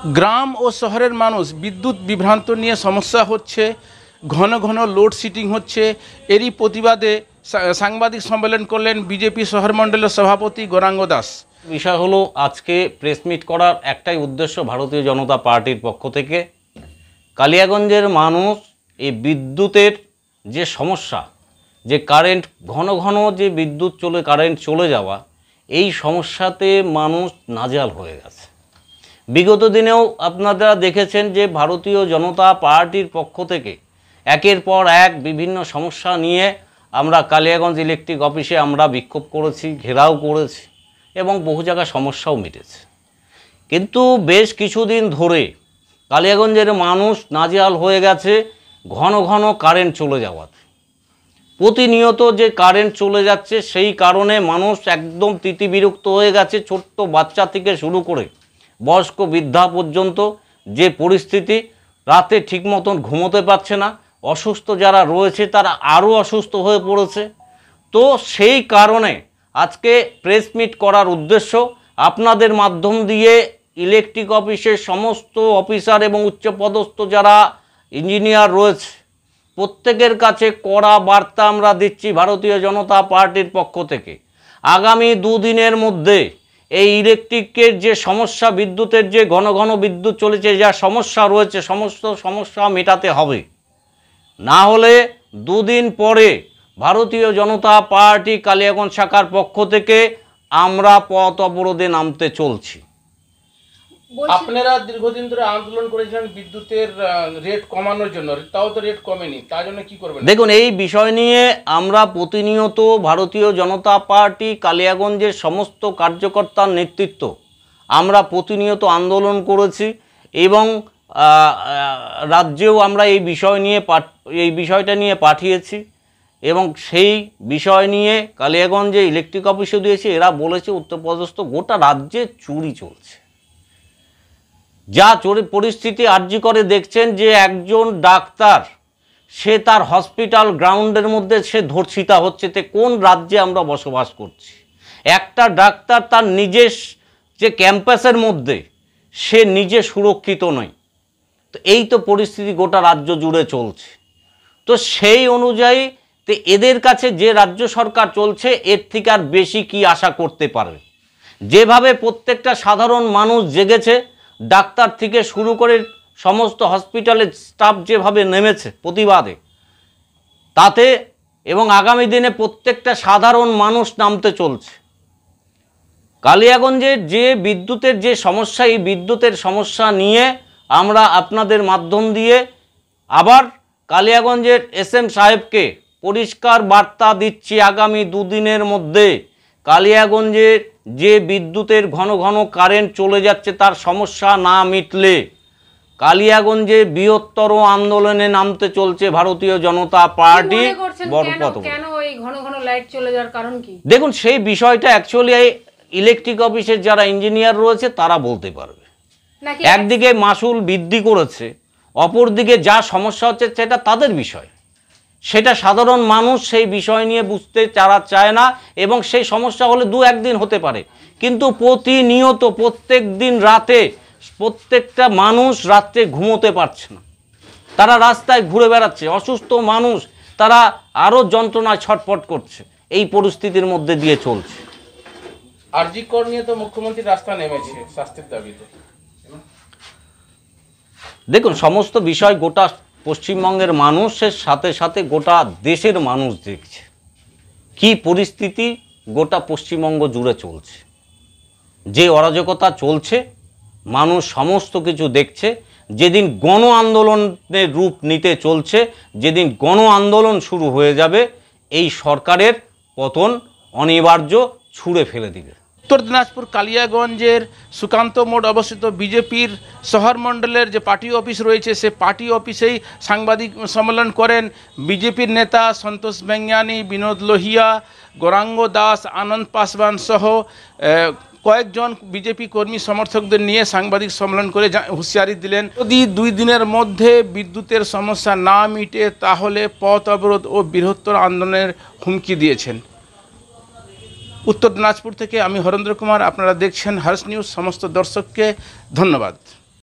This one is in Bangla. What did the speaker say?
গ্রাম ও শহরের মানুষ বিদ্যুৎ বিভ্রান্ত নিয়ে সমস্যা হচ্ছে, ঘন ঘন লোডশেডিং হচ্ছে। এরই প্রতিবাদে সাংবাদিক সম্মেলন করলেন বিজেপি শহর মণ্ডলের সভাপতি গৌরাঙ্গ দাস। বিষয় হলো আজকে প্রেস মিট করার একটাই উদ্দেশ্য ভারতীয় জনতা পার্টির পক্ষ থেকে কালিয়াগঞ্জের মানুষ এই বিদ্যুতের যে সমস্যা, যে কারেন্ট ঘন ঘন যে বিদ্যুৎ কারেন্ট চলে যাওয়া, এই সমস্যাতে মানুষ নাজেহাল হয়ে গেছে। বিগত দিনেও আপনারা দেখেছেন যে ভারতীয় জনতা পার্টির পক্ষ থেকে একের পর এক বিভিন্ন সমস্যা নিয়ে আমরা কালিয়াগঞ্জ ইলেকট্রিক অফিসে আমরা বিক্ষোভ করেছি, ঘেরাও করেছি এবং বহু জায়গায় সমস্যাও মিটেছে। কিন্তু বেশ কিছুদিন ধরে কালিয়াগঞ্জের মানুষ নাজেহাল হয়ে গেছে ঘন ঘন কারেন্ট চলে যাওয়াতে। প্রতিনিয়ত যে কারেন্ট চলে যাচ্ছে সেই কারণে মানুষ একদম তিতিবিরক্ত হয়ে গেছে। ছোট্ট বাচ্চা থেকে শুরু করে বয়স্ক বৃদ্ধা পর্যন্ত যে পরিস্থিতি, রাতে ঠিক মতন ঘুমোতে পারছে না, অসুস্থ যারা রয়েছে তারা আরও অসুস্থ হয়ে পড়েছে। তো সেই কারণে আজকে প্রেস মিট করার উদ্দেশ্য আপনাদের মাধ্যম দিয়ে ইলেকট্রিক অফিসের সমস্ত অফিসার এবং উচ্চপদস্থ যারা ইঞ্জিনিয়ার রয়েছে প্রত্যেকের কাছে কড়া বার্তা আমরা দিচ্ছি ভারতীয় জনতা পার্টির পক্ষ থেকে। আগামী দুদিনের মধ্যে এই ইলেকট্রিকের যে সমস্যা, বিদ্যুতের যে ঘন ঘন বিদ্যুৎ চলেছে, যা সমস্যা রয়েছে সমস্ত সমস্যা মেটাতে হবে। না হলে দুদিন পরে ভারতীয় জনতা পার্টি কালিয়াগঞ্জ শাখার পক্ষ থেকে আমরা পথ অবরোধে নামতে চলছি। আপনারা দীর্ঘদিন ধরে আন্দোলন করেছিলেন বিদ্যুতের রেট কমানোর জন্য, তাও তো রেট কমেনি, তার জন্য কি করবেন? দেখুন, এই বিষয় নিয়ে আমরা প্রতিনিয়ত ভারতীয় জনতা পার্টি কালিয়াগঞ্জের সমস্ত কার্যকর্তার নেতৃত্ব আমরা প্রতিনিয়ত আন্দোলন করেছি এবং রাজ্যেও আমরা এই বিষয়টা নিয়ে পাঠিয়েছি এবং সেই বিষয় নিয়ে কালিয়াগঞ্জে ইলেকট্রিক অফিসে দিয়েছি। এরা বলেছে উত্তরপ্রদেশ গোটা রাজ্যে চুরি চলছে। যা চোরের পরিস্থিতি আরজি করে দেখছেন যে একজন ডাক্তার সে তার হসপিটাল গ্রাউন্ডের মধ্যে সে ধর্ষিতা হচ্ছে। তে কোন রাজ্যে আমরা বসবাস করছি? একটা ডাক্তার তার নিজের যে ক্যাম্পাসের মধ্যে সে নিজে সুরক্ষিত নয়। তো এই তো পরিস্থিতি গোটা রাজ্য জুড়ে চলছে। তো সেই অনুযায়ী তো এদের কাছে যে রাজ্য সরকার চলছে এর থেকে আর বেশি কি আশা করতে পারবে? যেভাবে প্রত্যেকটা সাধারণ মানুষ জেগেছে, ডাক্তার থেকে শুরু করে সমস্ত হসপিটালের স্টাফ যেভাবে নেমেছে প্রতিবাদে, তাতে এবং আগামী দিনে প্রত্যেকটা সাধারণ মানুষ নামতে চলছে। কালিয়াগঞ্জের যে বিদ্যুতের যে সমস্যা, এই বিদ্যুতের সমস্যা নিয়ে আমরা আপনাদের মাধ্যম দিয়ে আবার কালিয়াগঞ্জের এসএম সাহেবকে পরিষ্কার বার্তা দিচ্ছি, আগামী দুদিনের মধ্যে কালিয়াগঞ্জের যে বিদ্যুতের ঘন ঘন কারেন্ট চলে যাচ্ছে তার সমস্যা না মিটলে কালিয়াগঞ্জে বৃহত্তর আন্দোলনে নামতে চলছে ভারতীয় জনতা পার্টি। কেন এই ঘন ঘন লাইট চলে যাওয়ার কারণ কি? দেখুন, সেই বিষয়টা অ্যাকচুয়ালি ইলেকট্রিক অফিসের যারা ইঞ্জিনিয়ার রয়েছে তারা বলতে পারবে। একদিকে মাসুল বৃদ্ধি করেছে, অপরদিকে যা সমস্যা হচ্ছে সেটা তাদের বিষয়, সেটা সাধারণ মানুষ সেই বিষয় নিয়ে বুঝতে তারা চায় না এবং সেই সমস্যা হলে দু একদিন হতে পারে, কিন্তু প্রতিনিয়ত প্রত্যেক দিন রাতে প্রত্যেকটা মানুষ রাত্রে ঘুমোতে পারছে না, তারা রাস্তায় ঘুরে বেড়াচ্ছে, অসুস্থ মানুষ তারা আরও যন্ত্রণায় ছটফট করছে। এই পরিস্থিতির মধ্যে দিয়ে চলছে। আরজি কর নিয়ে তো মুখ্যমন্ত্রী রাস্তা নেমেছে শাস্তির দাবিতে। দেখুন, সমস্ত বিষয় গোটা পশ্চিমবঙ্গের মানুষের সাথে সাথে গোটা দেশের মানুষ দেখছে কি পরিস্থিতি গোটা পশ্চিমবঙ্গ জুড়ে চলছে, যে অরাজকতা চলছে মানুষ সমস্ত কিছু দেখছে। যেদিন গণ আন্দোলনের রূপ নিতে চলছে, যেদিন গণ আন্দোলন শুরু হয়ে যাবে, এই সরকারের পতন অনিবার্য, ছুঁড়ে ফেলে দিবে। উত্তর দিনাজপুর কালিয়াগঞ্জের সুকান্ত মোড় অবস্থিত বিজেপির শহর মণ্ডলের যে পার্টি অফিস রয়েছে সে পার্টি অফিসেই সাংবাদিক সম্মেলন করেন বিজেপির নেতা সন্তোষ বেঙ্গানি, বিনোদ লোহিয়া, গৌরাঙ্গ দাস, আনন্দ পাসওয়ান সহ কয়েকজন বিজেপি কর্মী সমর্থকদের নিয়ে সাংবাদিক সম্মেলন করে হুঁশিয়ারি দিলেন, যদি 2 দিনের মধ্যে বিদ্যুতের সমস্যা না মিটে তাহলে পথ অবরোধ ও বৃহত্তর আন্দোলনের হুমকি দিয়েছেন। উত্তর দিনাজপুর থেকে আমি হরেন্দ্র কুমার, আপনারা দেখছেন হর্ষ নিউজ। সমস্ত দর্শককে ধন্যবাদ।